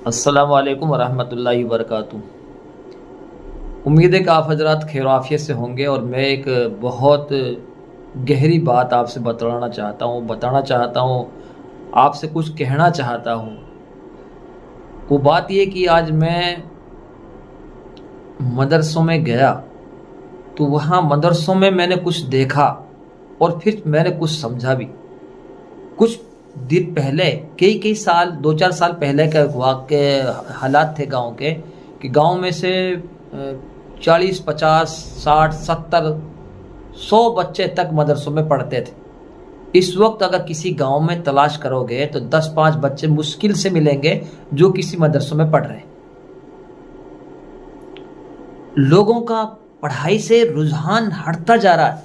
السلام علیکم ورحمۃ اللہ وبرکاتہ۔ امید ہے کہ آپ حضرات خیر و عافیت سے ہوں گے، اور میں ایک بہت گہری بات آپ سے بتانا چاہتا ہوں، آپ سے کچھ کہنا چاہتا ہوں۔ وہ بات یہ کہ آج میں مدرسوں میں گیا تو وہاں مدرسوں میں میں نے کچھ دیکھا اور پھر میں نے کچھ سمجھا بھی۔ کچھ دن پہلے کئی سال 2-4 سال پہلے کا واقع حالات تھے گاؤں کے، کہ گاؤں میں سے 40 50 60 70 100 بچے تک مدرسوں میں پڑھتے تھے۔ اس وقت اگر کسی گاؤں میں تلاش کرو گے تو 10-5 بچے مشکل سے ملیں گے جو کسی مدرسوں میں پڑھ رہے ہیں۔ لوگوں کا پڑھائی سے رجحان ہٹتا جا رہا ہے۔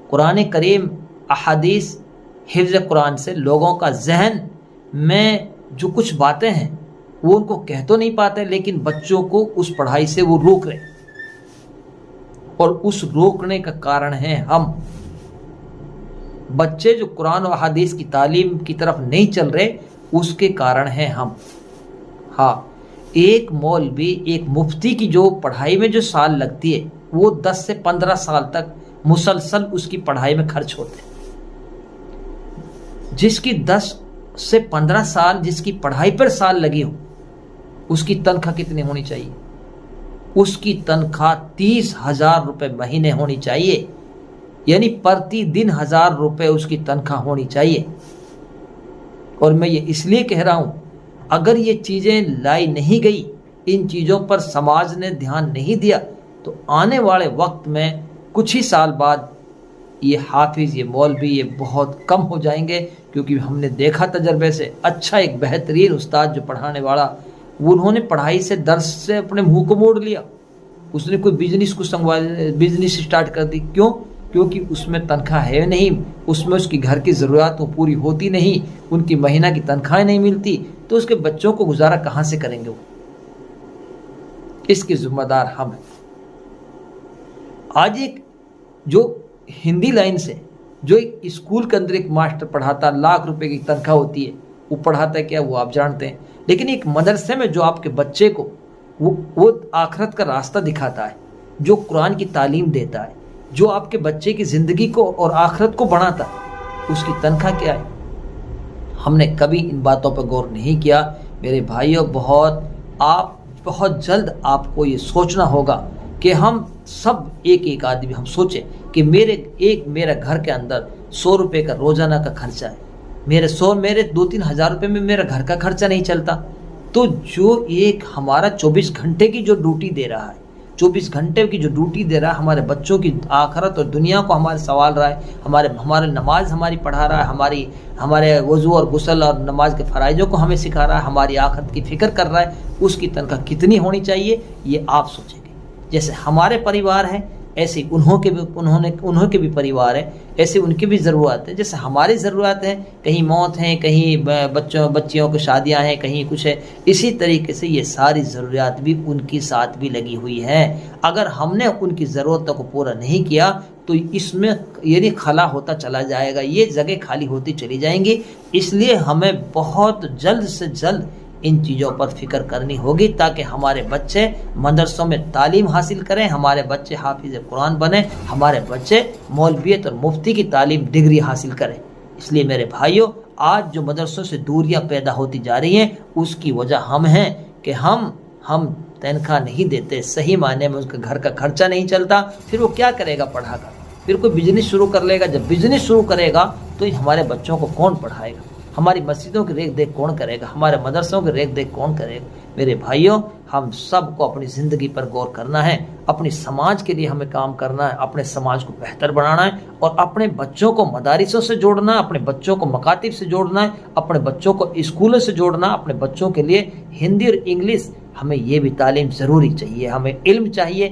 قرآن کریم، احادیث، حفظ قرآن سے لوگوں کا ذہن میں جو کچھ باتیں ہیں وہ ان کو کہہ تو نہیں پاتے، لیکن بچوں کو اس پڑھائی سے وہ روک رہے، اور اس روکنے کا کارن ہے ہم بچے جو قرآن و احادیث کی تعلیم کی طرف نہیں چل رہے، اس کے کارن ہے ہم۔ ہاں، ایک مولوی، ایک مفتی کی جو پڑھائی میں جو سال لگتی ہے وہ 10 سے 15 سال تک مسلسل اس کی پڑھائی میں خرچ ہوتے ہیں۔ جس کی 10 سے 15 سال جس کی پڑھائی پر سال لگی ہو، اس کی تنخواہ کتنی ہونی چاہیے؟ اس کی تنخواہ 30,000 روپے مہینے ہونی چاہیے، یعنی پرتی دن 1000 روپے اس کی تنخواہ ہونی چاہیے۔ اور میں یہ اس لیے کہہ رہا ہوں، اگر یہ چیزیں لائی نہیں گئی، ان چیزوں پر سماج نے دھیان نہیں دیا، تو آنے والے وقت میں کچھ ہی سال بعد یہ حافظ، یہ مولوی، یہ بہت کم ہو جائیں گے، کیونکہ ہم نے دیکھا تجربے سے۔ اچھا ایک بہترین استاد جو پڑھانے والا، انہوں نے پڑھائی سے، درس سے اپنے منہ کو موڑ لیا، اس نے کوئی بزنس اسٹارٹ کر دی۔ کیوں؟ کیونکہ اس میں تنخواہ ہے نہیں، اس میں اس کی گھر کی ضروریات پوری ہوتی نہیں، ان کی مہینہ کی تنخواہیں نہیں ملتی، تو اس کے بچوں کو گزارا کہاں سے کریں گے وہ؟ اس کی ذمہ دار ہم ہیں۔ آج ایک جو ہندی لائن سے جو ایک اسکول کے اندر ایک ماسٹر پڑھاتا، لاکھ روپے کی تنخواہ ہوتی ہے، وہ پڑھاتا ہے کیا؟ وہ آپ جانتے ہیں۔ لیکن ایک مدرسے میں جو آپ کے بچے کو وہ آخرت کا راستہ دکھاتا ہے، جو قرآن کی تعلیم دیتا ہے، جو آپ کے بچے کی زندگی کو اور آخرت کو بناتا ہے، اس کی تنخواہ کیا ہے؟ ہم نے کبھی ان باتوں پر غور نہیں کیا۔ میرے بھائیوں، بہت جلد آپ کو یہ سوچنا ہوگا کہ ہم سب ایک آدمی ہم سوچیں کہ میرا گھر کے اندر 100 روپے کا روزانہ کا خرچہ ہے، میرے 2-3 ہزار روپے میں میرا گھر کا خرچہ نہیں چلتا، تو جو ایک ہمارا 24 گھنٹے کی جو ڈیوٹی دے رہا ہے، 24 گھنٹے کی جو ڈیوٹی دے رہا ہے، ہمارے بچوں کی آخرت اور دنیا کو ہمارے سنوار رہا ہے، ہمارے نماز ہماری پڑھا رہا ہے، ہمارے وضو اور غسل اور نماز کے فرائضوں کو ہمیں سکھا رہا ہے، ہماری آخرت کی فکر کر رہا ہے، اس کی تنخواہ کتنی ہونی چاہیے؟ یہ آپ سوچیں گے۔ جیسے ہمارے پریوار ہیں، ایسے انہوں کے بھی پریوار ہے، ایسے ان کی بھی ضرورت ہے۔ جیسے ہماری ضرورت ہے، کہیں موت ہیں، کہیں بچیوں کی شادیاں ہیں، کہیں کچھ ہے، اسی طریقے سے یہ ساری ضروریات بھی ان کی ساتھ بھی لگی ہوئی ہیں۔ اگر ہم نے ان کی ضرورتوں کو پورا نہیں کیا تو اس میں یعنی خلا ہوتا چلا جائے گا، یہ جگہ خالی ہوتی چلی جائیں گی۔ اس لیے ہمیں بہت جلد سے جلد ان چیزوں پر فکر کرنی ہوگی، تاکہ ہمارے بچے مدرسوں میں تعلیم حاصل کریں، ہمارے بچے حافظ قرآن بنیں، ہمارے بچے مولویت اور مفتی کی تعلیم ڈگری حاصل کریں۔ اس لیے میرے بھائیوں، آج جو مدرسوں سے دوریاں پیدا ہوتی جا رہی ہیں، اس کی وجہ ہم ہیں کہ ہم تنخواہ نہیں دیتے، صحیح معنی میں اس کے گھر کا خرچہ نہیں چلتا، پھر وہ کیا کرے گا پڑھا کر؟ پھر کوئی بزنس شروع کر لے گا۔ جب بزنس شروع کرے گا تو ہمارے بچوں کو کون پڑھائے گا؟ ہماری مسجدوں کی ریکھ دیکھ کون کرے گا؟ ہمارے مدرسوں کی ریکھ دیکھ کون کرے گا؟ میرے بھائیوں، ہم سب کو اپنی زندگی پر غور کرنا ہے، اپنی سماج کے لیے ہمیں کام کرنا ہے، اپنے سماج کو بہتر بنانا ہے، اور اپنے بچوں کو مدارسوں سے جوڑنا ہے، اپنے بچوں کو مکاتب سے جوڑنا ہے، اپنے بچوں کو اسکولوں سے جوڑنا ہے۔ اپنے بچوں کے لیے ہندی اور انگلش، ہمیں یہ بھی تعلیم ضروری چاہیے، ہمیں علم چاہیے۔